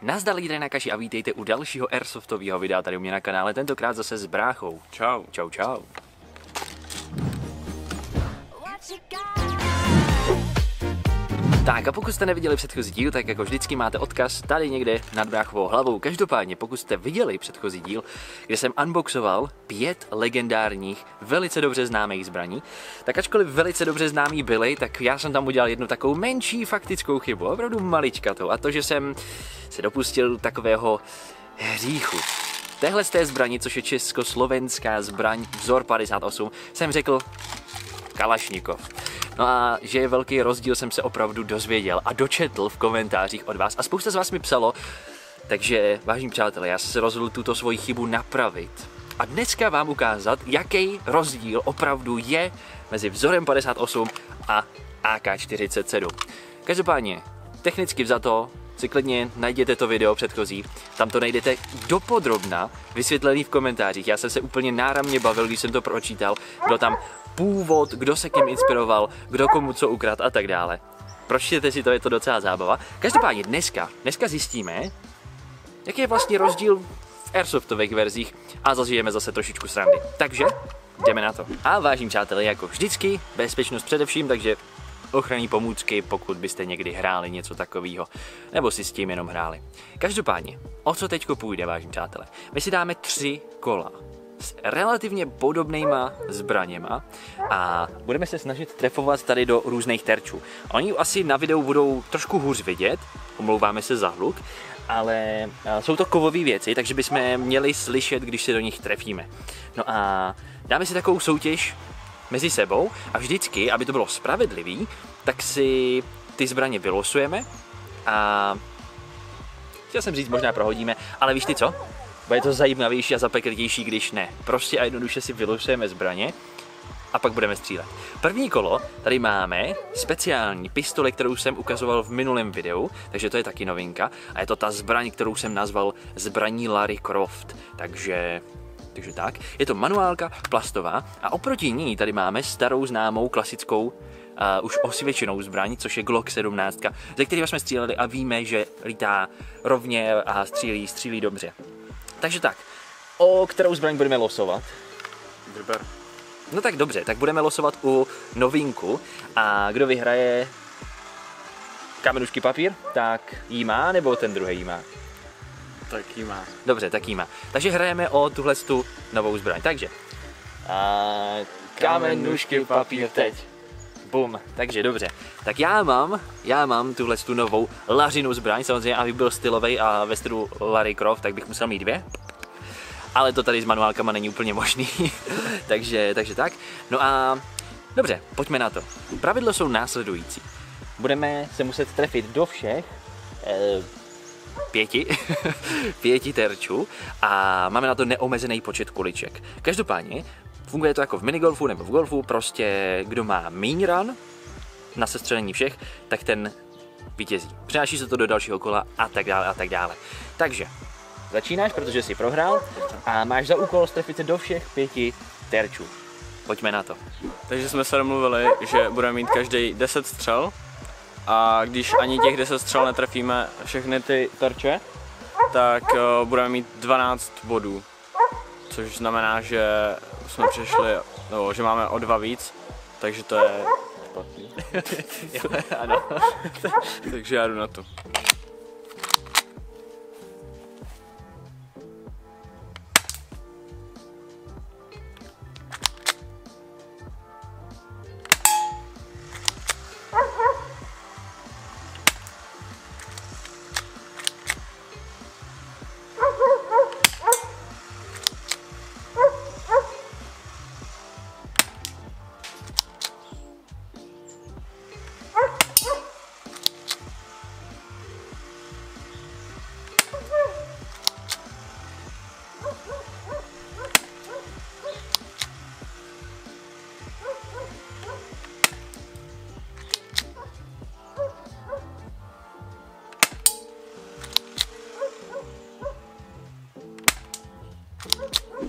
Nazdar lídry na kaši a vítejte u dalšího airsoftového videa tady u mě na kanále, tentokrát zase s bráchou. Čau. Čau, čau. Tak a pokud jste neviděli předchozí díl, tak jako vždycky máte odkaz tady někde nad bráchovou hlavou. Každopádně, pokud jste viděli předchozí díl, kde jsem unboxoval 5 legendárních, velice dobře známých zbraní, tak ačkoliv velice dobře známí byly, tak já jsem tam udělal jednu takovou menší faktickou chybu, opravdu maličkatou, a to, že jsem se dopustil takového hříchu. Téhle z té zbraní, což je československá zbraň vzor 58, jsem řekl Kalašnikov. No a že je velký rozdíl, jsem se opravdu dozvěděl a dočetl v komentářích od vás a spousta z vás mi psalo, takže vážení přátelé, já jsem se rozhodl tuto svoji chybu napravit a dneska vám ukázat, jaký rozdíl opravdu je mezi vzorem 58 a AK-47. Každopádně, technicky vzato, si klidně najděte to video předchozí, tam to najdete dopodrobna vysvětlený v komentářích. Já jsem se úplně náramně bavil, když jsem to pročítal, byl tam původ, kdo se kým inspiroval, kdo komu co ukradl a tak dále. Pročtěte si to, je to docela zábava. Každopádně dneska zjistíme, jaký je vlastně rozdíl v airsoftových verzích a zažijeme zase trošičku srandy. Takže jdeme na to. A vážení přátelé, jako vždycky, bezpečnost především, takže ochranné pomůcky, pokud byste někdy hráli něco takového, nebo si s tím jenom hráli. Každopádně, o co teďko půjde, vážení přátelé? My si dáme 3 kola s relativně podobnýma zbraněma a budeme se snažit trefovat tady do různých terčů. Oni asi na videu budou trošku hůř vidět, omlouváme se za hluk, ale jsou to kovové věci, takže bychom měli slyšet, když se do nich trefíme. No a dáme si takovou soutěž mezi sebou a vždycky, aby to bylo spravedlivý, tak si ty zbraně vylosujeme a chtěl jsem říct, možná prohodíme, ale víš ty co? Bude to zajímavější a zapeklitější, když ne. Prostě a jednoduše si vylosujeme zbraně a pak budeme střílet. První kolo, tady máme speciální pistoli, kterou jsem ukazoval v minulém videu, takže to je taky novinka a je to ta zbraň, kterou jsem nazval zbraní Lara Croft, takže tak. Je to manuálka plastová a oproti ní tady máme starou známou klasickou už osvědčenou zbraň, což je Glock 17, ze kterého jsme stříleli a víme, že lítá rovně a střílí dobře. Takže tak, o kterou zbraň budeme losovat? Vyber. No tak dobře, tak budeme losovat u novinku a kdo vyhraje kamenušky papír, tak jí má, nebo ten druhý jí má? Tak jí má. Dobře, tak jí má. Takže hrajeme o tuhle tu novou zbraň. Takže kámen, nůžky, papír, teď. Bum, takže dobře. Tak já mám tuhle tu novou Lařinu zbraň, samozřejmě, abych byl stylovej a ve stylu Lara Croft, tak bych musel mít 2. Ale to tady s manuálkama není úplně možný, takže tak. No a dobře, pojďme na to. Pravidla jsou následující. Budeme se muset trefit do všech 5 terčů a máme na to neomezený počet kuliček. Každopádně funguje to jako v minigolfu nebo v golfu, prostě kdo má míň ran na sestřelení všech, tak ten vítězí. Přináší se to do dalšího kola a tak dále a tak dále. Takže začínáš, protože jsi prohrál a máš za úkol strefit se do všech 5 terčů. Pojďme na to. Takže jsme se domluvili, že budeme mít každý 10 střel a když ani těch 10 střel netrefíme všechny ty terče, tak budeme mít 12 bodů. Což znamená, že jsme přišli, nebo že máme o 2 víc, takže to je špatný. Ano. Takže já jdu na to.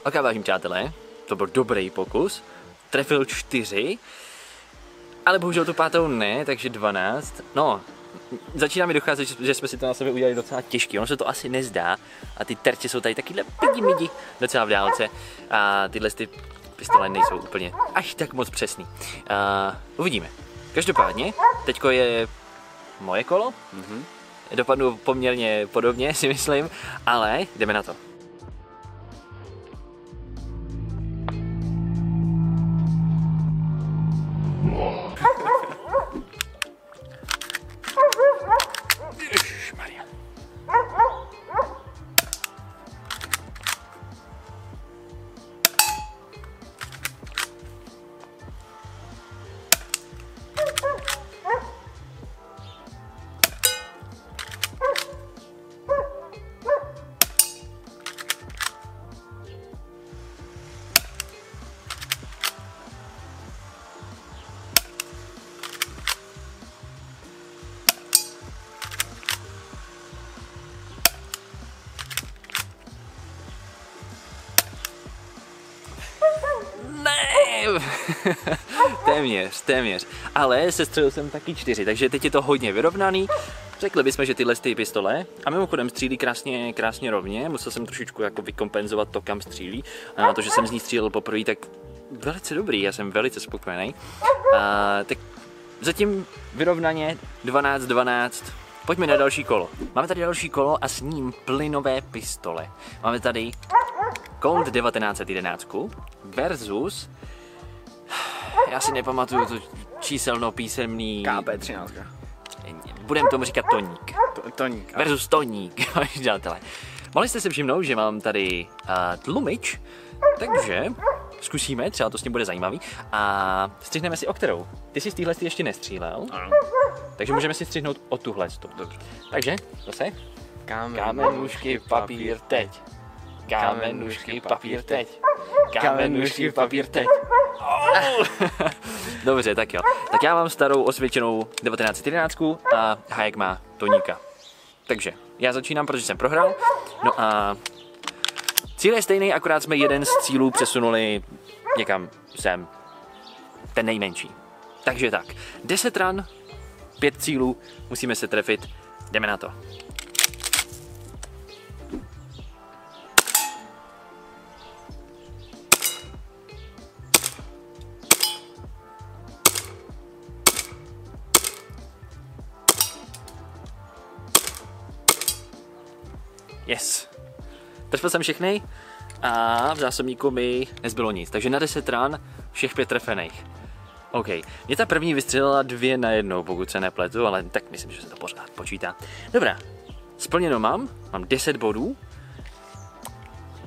Ok, vážení přátelé, to byl dobrý pokus, trefil 4, ale bohužel tu 5. ne, takže 12, no, začíná mi docházet, že jsme si to na sebe udělali docela těžký. Ono se to asi nezdá a ty terče jsou tady takovýhle pidi docela v dálce a tyhle ty pistole nejsou úplně až tak moc přesný. Uvidíme. Každopádně, teďko je moje kolo. Dopadnu poměrně podobně, si myslím, ale jdeme na to. Ježišmarja. téměř. Ale sestřelil jsem taky 4, takže teď je to hodně vyrovnaný. Řekli bychom, že tyhle ty pistole, a mimochodem střílí krásně rovně, musel jsem trošičku jako vykompenzovat to, kam střílí. A to, že jsem z ní střílel poprvé, tak velice dobrý, já jsem velice spokojený. Tak zatím vyrovnaně 12-12. Pojďme na další kolo. Máme tady další kolo a s ním plynové pistole. Máme tady Colt 1911 versus, já si nepamatuju to číselno písemný, KP13. Budeme tomu říkat Toník. Toník. Versus Toník, přátelé. Mohli jste si všimnout, že mám tady tlumič, takže zkusíme, třeba to s ním bude zajímavý. A střihneme si o kterou. Ty jsi z téhle ještě nestřílel, Ano. takže můžeme si střihnout o tuhle. Dobře. Takže, zase. Kámen, nůžky, papír, teď. Kámen, nůžky, papír, teď. Kámen, nůžky, papír, teď. Dobře, tak jo. Tak já mám starou osvědčenou 1911 a Hayek má Toníka. Takže já začínám, protože jsem prohrál. No a cíl je stejný, akorát jsme jeden z cílů přesunuli někam sem. Ten nejmenší. Takže tak, 10 ran, 5 cílů, musíme se trefit, jdeme na to. Yes. Trefil jsem všechny a v zásobníku mi nezbylo nic. Takže na 10 ran všech 5 trefených. OK. Mě ta první vystřelila 2 na 1, pokud se nepletu, ale tak myslím, že se to pořád počítá. Dobrá. Splněno mám 10 bodů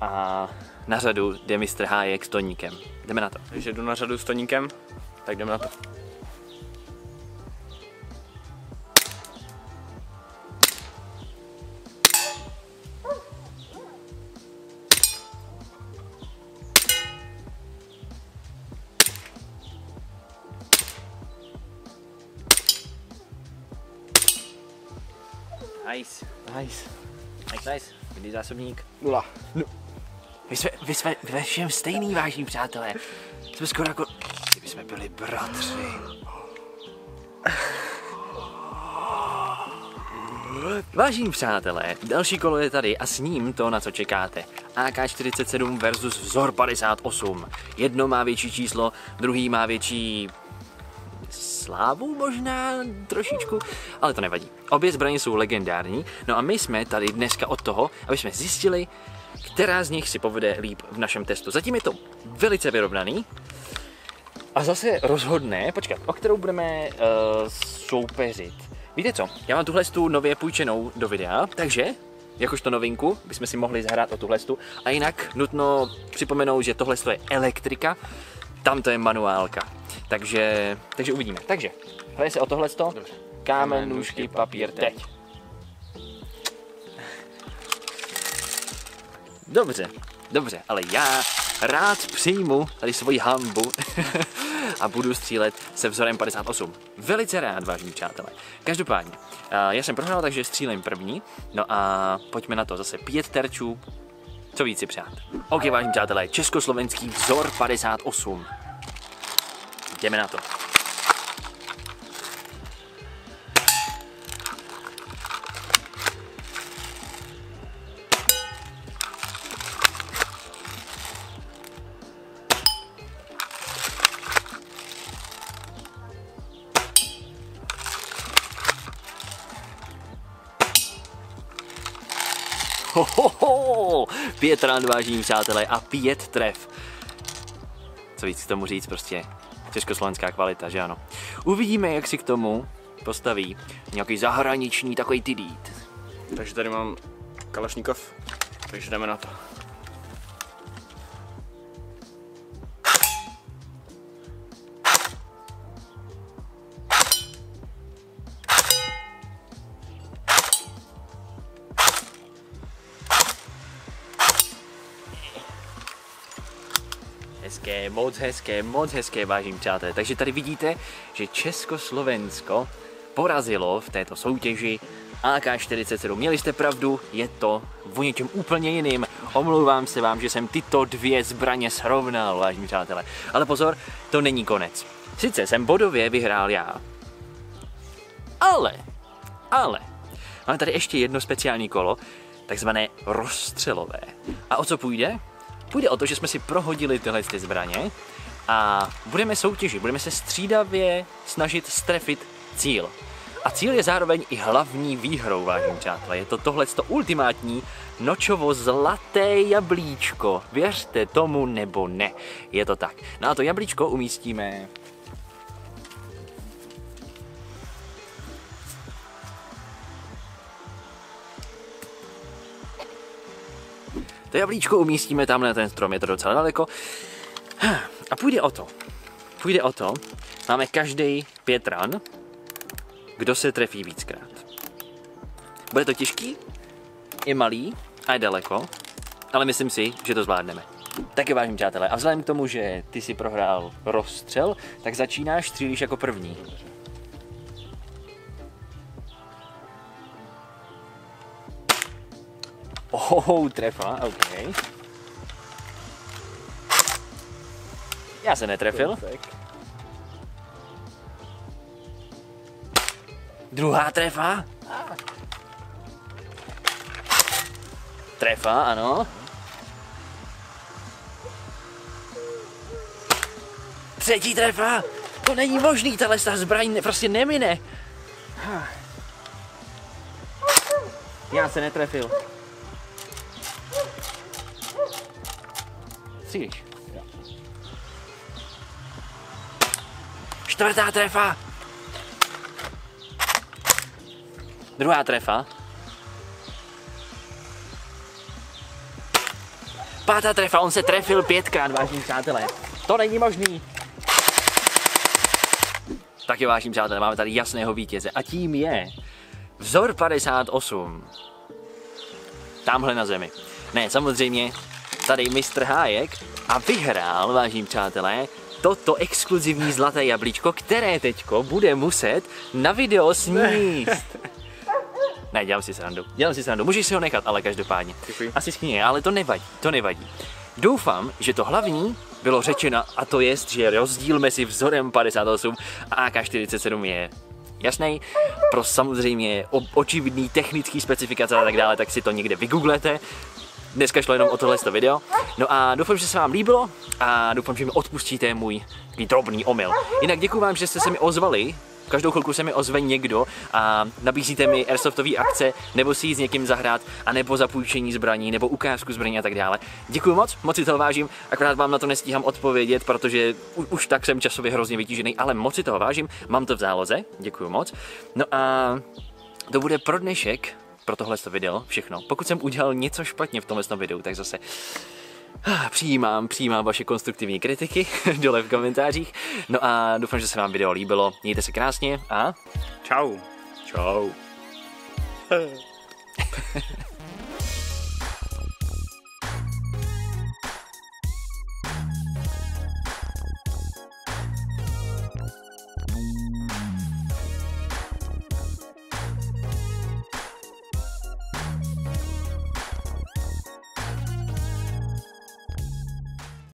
a na řadu jde mistr Hayek s Toníkem. Jdeme na to. Takže jdu na řadu s Toníkem, tak jdeme na to. Nice. Kdy zásobník? 0. Vy jsme ve všem stejný, vážní přátelé. Jsme skoro jako, kdyby jsme byli bratři. Vážení přátelé, další kolo je tady a s ním to, na co čekáte. AK-47 versus Vzor 58. Jedno má větší číslo, druhý má větší slávu možná trošičku, ale to nevadí. Obě zbraně jsou legendární, no a my jsme tady dneska od toho, aby jsme zjistili, která z nich si povede líp v našem testu. Zatím je to velice vyrovnaný a zase rozhodne, o kterou budeme soupeřit. Víte co, já mám tuhle nově půjčenou do videa, takže jakožto novinku bychom si mohli zahrát o tuhle a jinak nutno připomenout, že tohle je elektrika, tam to je manuálka. Takže uvidíme. Takže, hraje se o tohleto. Kámen, nůžky, papír, teď. Dobře, ale já rád přijmu tady svoji hanbu a budu střílet se Vzorem 58. Velice rád, vážení přátelé. Každopádně, já jsem prohrál, takže střílím první. No a pojďme na to, zase 5 terčů. Co víc si přát. OK, vážení přátelé, československý Vzor 58. Jdeme na to. Hohoho, 5 ran, vážení přátelé, a 5 tref. Co víc k tomu říct, prostě československá kvalita, že ano. Uvidíme, jak si k tomu postaví nějaký zahraniční takový tydít. Takže tady mám Kalašníkov, takže jdeme na to. Hezké, moc hezké, vážení přátelé. Takže tady vidíte, že Československo porazilo v této soutěži AK-47. Měli jste pravdu, je to o něčem úplně jiným. Omlouvám se vám, že jsem tyto dvě zbraně srovnal, vážení přátelé. Ale pozor, to není konec. Sice jsem bodově vyhrál já, ale, máme tady ještě jedno speciální kolo, takzvané rozstřelové. A o co půjde? Půjde o to, že jsme si prohodili tyhle zbraně a budeme soutěžit, budeme se střídavě snažit strefit cíl. A cíl je zároveň i hlavní výhrou, vážení přátelé. Je to tohleto ultimátní nočovo zlaté jablíčko. Věřte tomu nebo ne. Je to tak. No a to jablíčko umístíme... To jablíčko umístíme tam na ten strom, je to docela daleko. A půjde o to, máme každý 5 ran, kdo se trefí víckrát. Bude to těžký, je malý a je daleko, ale myslím si, že to zvládneme. Tak je, vážení přátelé, a vzhledem k tomu, že ty si prohrál rozstřel, tak začínáš, střílíš jako první. Trefa, OK. Já se netrefil. Druhá trefa. Trefa, ano. Třetí trefa. To není možný, tahle zbraň prostě nemine. Já se netrefil. Střílíš. Čtvrtá trefa. Druhá trefa. Pátá trefa, on se trefil 5krát, vážení přátelé. To není možný. Tak je, vážení přátelé, máme tady jasného vítěze a tím je Vzor 58. Tamhle na zemi. Ne, samozřejmě tady mistr Hájek a vyhrál, vážení přátelé, toto exkluzivní zlaté jablíčko, které teďko bude muset na video sníst. Ne, dělám si srandu, můžeš si ho nechat, ale každopádně. Děkuji. Asi schníje, ale to nevadí. Doufám, že to hlavní bylo řečeno, a to je, že rozdíl mezi Vzorem 58 a AK-47 je jasný. Pro samozřejmě očividný technický specifikace a tak dále, tak si to někde vygooglete. Dneska šlo jenom o tohle video. No a doufám, že se vám líbilo a doufám, že mi odpustíte můj takový drobný omyl. Jinak děkuji vám, že jste se mi ozvali. Každou chvilku se mi ozve někdo a nabízíte mi airsoftové akce, nebo si jít s někým zahrát, a nebo zapůjčení zbraní, nebo ukázku zbraní a tak dále. Děkuji moc si toho vážím, akorát vám na to nestíhám odpovědět, protože už tak jsem časově hrozně vytížený, ale moc si toho vážím, mám to v záloze, děkuji moc. No a to bude pro dnešek, pro tohle video všechno. Pokud jsem udělal něco špatně v tomhle videu, tak zase přijímám vaše konstruktivní kritiky dole v komentářích. No a doufám, že se vám video líbilo. Mějte se krásně a Čau. čau.